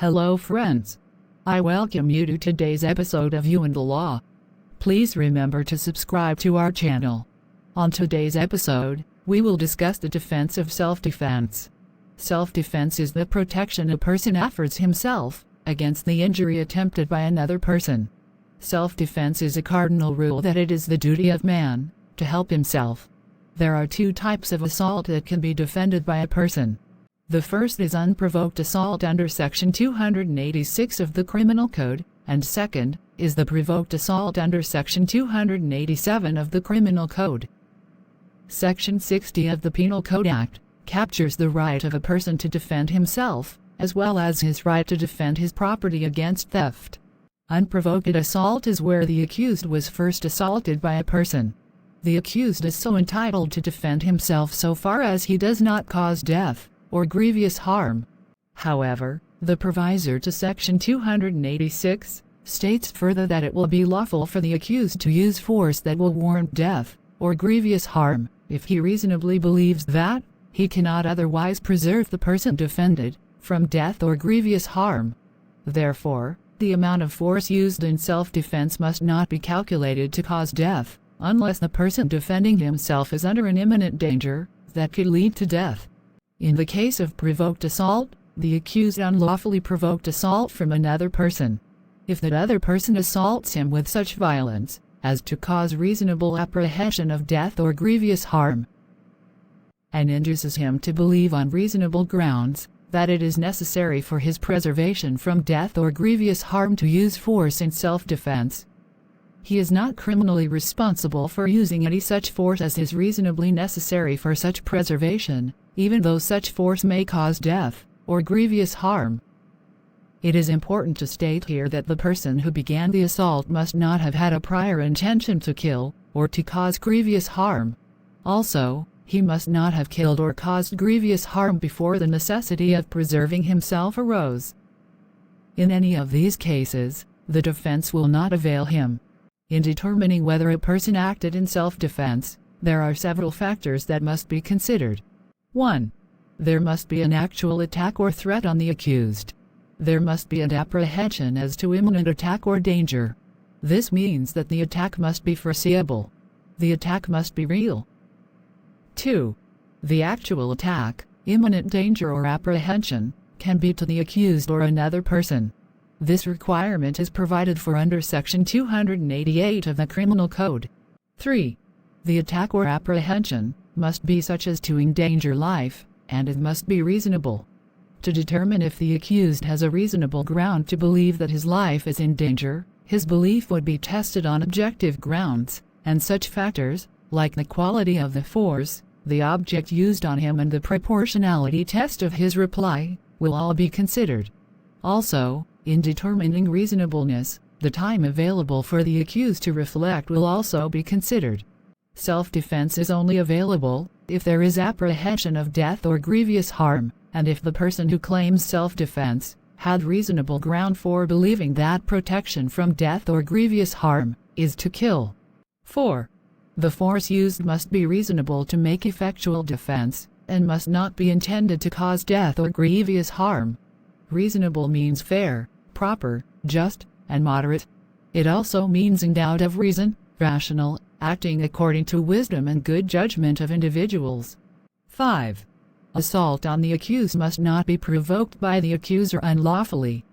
Hello friends. I welcome you to today's episode of You and the Law. Please remember to subscribe to our channel. On today's episode, we will discuss the defense of self-defense. Self-defense is the protection a person offers himself against the injury attempted by another person. Self-defense is a cardinal rule that it is the duty of man to help himself. There are two types of assault that can be defended by a person. The first is unprovoked assault under Section 286 of the Criminal Code, and second is the provoked assault under Section 287 of the Criminal Code. Section 60 of the Penal Code Act captures the right of a person to defend himself, as well as his right to defend his property against theft. Unprovoked assault is where the accused was first assaulted by a person. The accused is so entitled to defend himself so far as he does not cause death or grievous harm. However, the provisor to Section 286 states further that it will be lawful for the accused to use force that will warrant death or grievous harm, if he reasonably believes that he cannot otherwise preserve the person defended from death or grievous harm. Therefore, the amount of force used in self-defense must not be calculated to cause death, unless the person defending himself is under an imminent danger that could lead to death. In the case of provoked assault, the accused unlawfully provoked assault from another person. If that other person assaults him with such violence as to cause reasonable apprehension of death or grievous harm, and induces him to believe on reasonable grounds that it is necessary for his preservation from death or grievous harm to use force in self-defense, he is not criminally responsible for using any such force as is reasonably necessary for such preservation, even though such force may cause death or grievous harm. It is important to state here that the person who began the assault must not have had a prior intention to kill or to cause grievous harm. Also, he must not have killed or caused grievous harm before the necessity of preserving himself arose. In any of these cases, the defense will not avail him. In determining whether a person acted in self-defense, there are several factors that must be considered. 1. There must be an actual attack or threat on the accused. There must be an apprehension as to imminent attack or danger. This means that the attack must be foreseeable. The attack must be real. 2. The actual attack, imminent danger or apprehension, can be to the accused or another person. This requirement is provided for under Section 288 of the Criminal Code. 3. The attack or apprehension must be such as to endanger life, and it must be reasonable. To determine if the accused has a reasonable ground to believe that his life is in danger, his belief would be tested on objective grounds, and such factors, like the quality of the force, the object used on him and the proportionality test of his reply, will all be considered. Also, in determining reasonableness, the time available for the accused to reflect will also be considered. Self-defense is only available if there is apprehension of death or grievous harm, and if the person who claims self-defense had reasonable ground for believing that protection from death or grievous harm is to kill. 4. The force used must be reasonable to make effectual defense, and must not be intended to cause death or grievous harm. Reasonable means fair, proper, just, and moderate. It also means endowed of reason, rational, acting according to wisdom and good judgment of individuals. 5. Assault on the accused must not be provoked by the accuser unlawfully.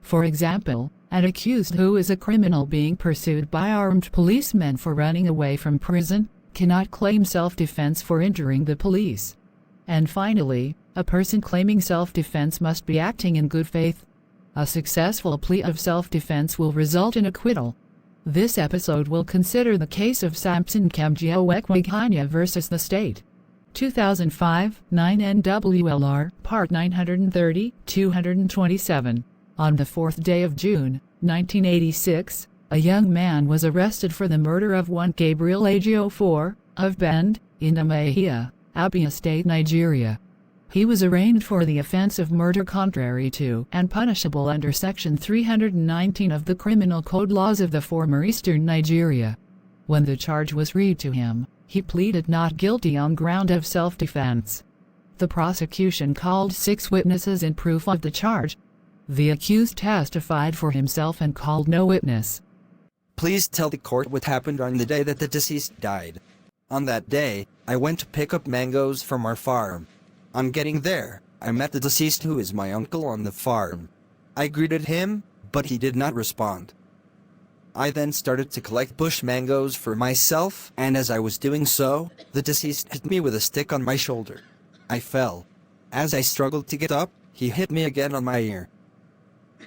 For example, an accused who is a criminal being pursued by armed policemen for running away from prison cannot claim self-defense for injuring the police. And finally, a person claiming self-defense must be acting in good faith. A successful plea of self-defense will result in acquittal. This episode will consider the case of Samson Kamgioekwiganya versus the state. 2005, 9 NWLR, Part 930, 227. On the 4th day of June, 1986, a young man was arrested for the murder of one Gabriel Agio of Bend, in Umuahia, Abia State, Nigeria. He was arraigned for the offense of murder contrary to and punishable under Section 319 of the Criminal Code laws of the former Eastern Nigeria. When the charge was read to him, he pleaded not guilty on ground of self-defense. The prosecution called 6 witnesses in proof of the charge. The accused testified for himself and called no witness. Please tell the court what happened on the day that the deceased died. On that day, I went to pick up mangoes from our farm. On getting there, I met the deceased, who is my uncle on the farm. I greeted him, but he did not respond. I then started to collect bush mangoes for myself, and as I was doing so, the deceased hit me with a stick on my shoulder. I fell. As I struggled to get up, he hit me again on my ear.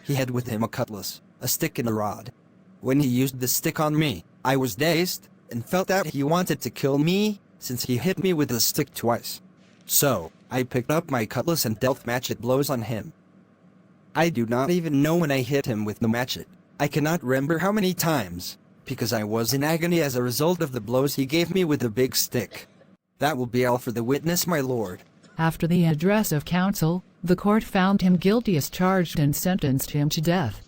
He had with him a cutlass, a stick and a rod. When he used the stick on me, I was dazed, and felt that he wanted to kill me, since he hit me with the stick twice. So, I picked up my cutlass and dealt matchet blows on him. I do not even know when I hit him with the matchet. I cannot remember how many times, because I was in agony as a result of the blows he gave me with the big stick. That will be all for the witness, my lord. After the address of counsel, the court found him guilty as charged and sentenced him to death.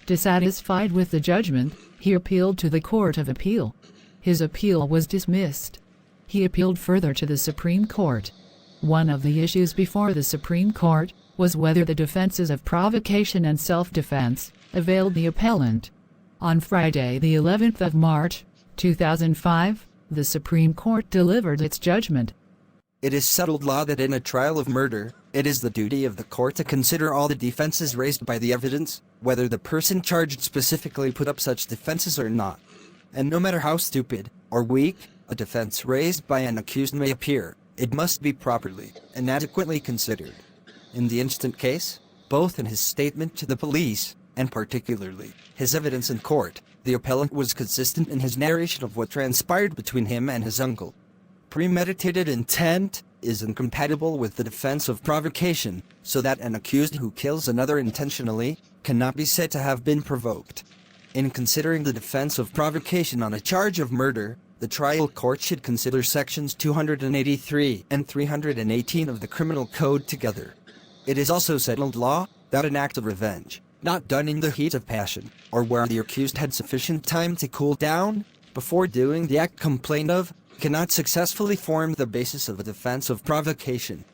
Dissatisfied with the judgment, he appealed to the Court of Appeal. His appeal was dismissed. He appealed further to the Supreme Court. One of the issues before the Supreme Court was whether the defenses of provocation and self-defense availed the appellant. On Friday, the 11th of March, 2005, the Supreme Court delivered its judgment. It is settled law that in a trial of murder, it is the duty of the court to consider all the defenses raised by the evidence, whether the person charged specifically put up such defenses or not. And no matter how stupid or weak a defense raised by an accused may appear, it must be properly and adequately considered. In the instant case, both in his statement to the police, and particularly his evidence in court, the appellant was consistent in his narration of what transpired between him and his uncle. Premeditated intent is incompatible with the defense of provocation, so that an accused who kills another intentionally cannot be said to have been provoked. In considering the defense of provocation on a charge of murder, the trial court should consider sections 283 and 318 of the Criminal Code together. It is also settled law that an act of revenge, not done in the heat of passion, or where the accused had sufficient time to cool down before doing the act complained of, cannot successfully form the basis of a defense of provocation.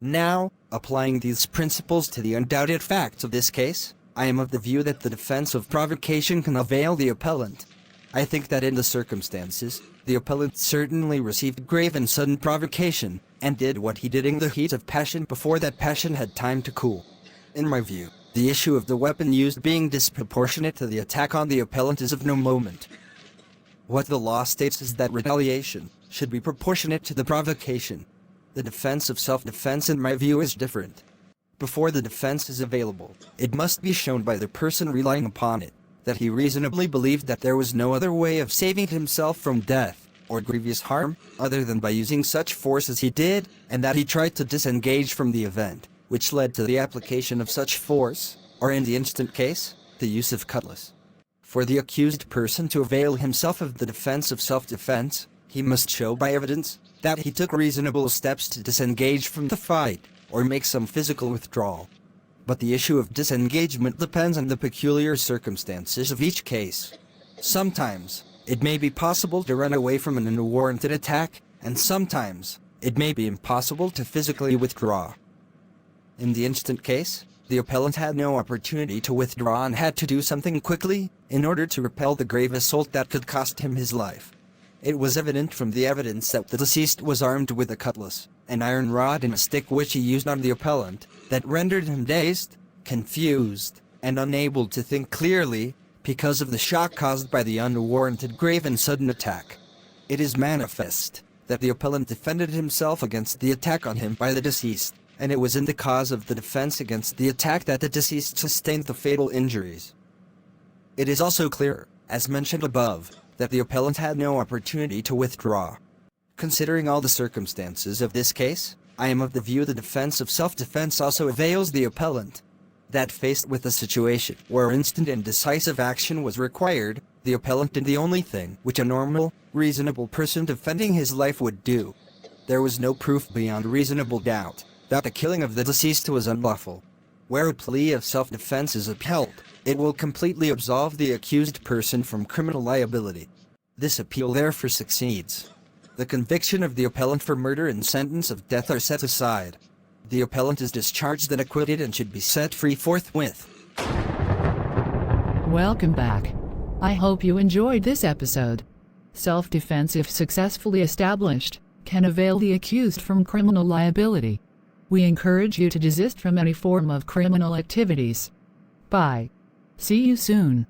Now, applying these principles to the undoubted facts of this case, I am of the view that the defense of provocation can avail the appellant. I think that in the circumstances, the appellant certainly received grave and sudden provocation, and did what he did in the heat of passion before that passion had time to cool. In my view, the issue of the weapon used being disproportionate to the attack on the appellant is of no moment. What the law states is that retaliation should be proportionate to the provocation. The defense of self-defense, in my view, is different. Before the defense is available, it must be shown by the person relying upon it that he reasonably believed that there was no other way of saving himself from death or grievous harm other than by using such force as he did, and that he tried to disengage from the event, which led to the application of such force, or in the instant case, the use of cutlass. For the accused person to avail himself of the defense of self-defense, he must show by evidence that he took reasonable steps to disengage from the fight, or make some physical withdrawal. But the issue of disengagement depends on the peculiar circumstances of each case. Sometimes, it may be possible to run away from an unwarranted attack, and sometimes, it may be impossible to physically withdraw. In the instant case, the appellant had no opportunity to withdraw and had to do something quickly in order to repel the grave assault that could cost him his life. It was evident from the evidence that the deceased was armed with a cutlass, an iron rod and a stick which he used on the appellant, that rendered him dazed, confused, and unable to think clearly because of the shock caused by the unwarranted grave and sudden attack. It is manifest that the appellant defended himself against the attack on him by the deceased, and it was in the cause of the defense against the attack that the deceased sustained the fatal injuries. It is also clear, as mentioned above, that the appellant had no opportunity to withdraw. Considering all the circumstances of this case, I am of the view the defense of self-defense also avails the appellant. That faced with a situation where instant and decisive action was required, the appellant did the only thing which a normal, reasonable person defending his life would do. There was no proof beyond reasonable doubt that the killing of the deceased was unlawful. Where a plea of self-defense is upheld, it will completely absolve the accused person from criminal liability. This appeal therefore succeeds. The conviction of the appellant for murder and sentence of death are set aside. The appellant is discharged and acquitted and should be set free forthwith. Welcome back. I hope you enjoyed this episode. Self-defense, if successfully established, can avail the accused from criminal liability. We encourage you to desist from any form of criminal activities. Bye. See you soon.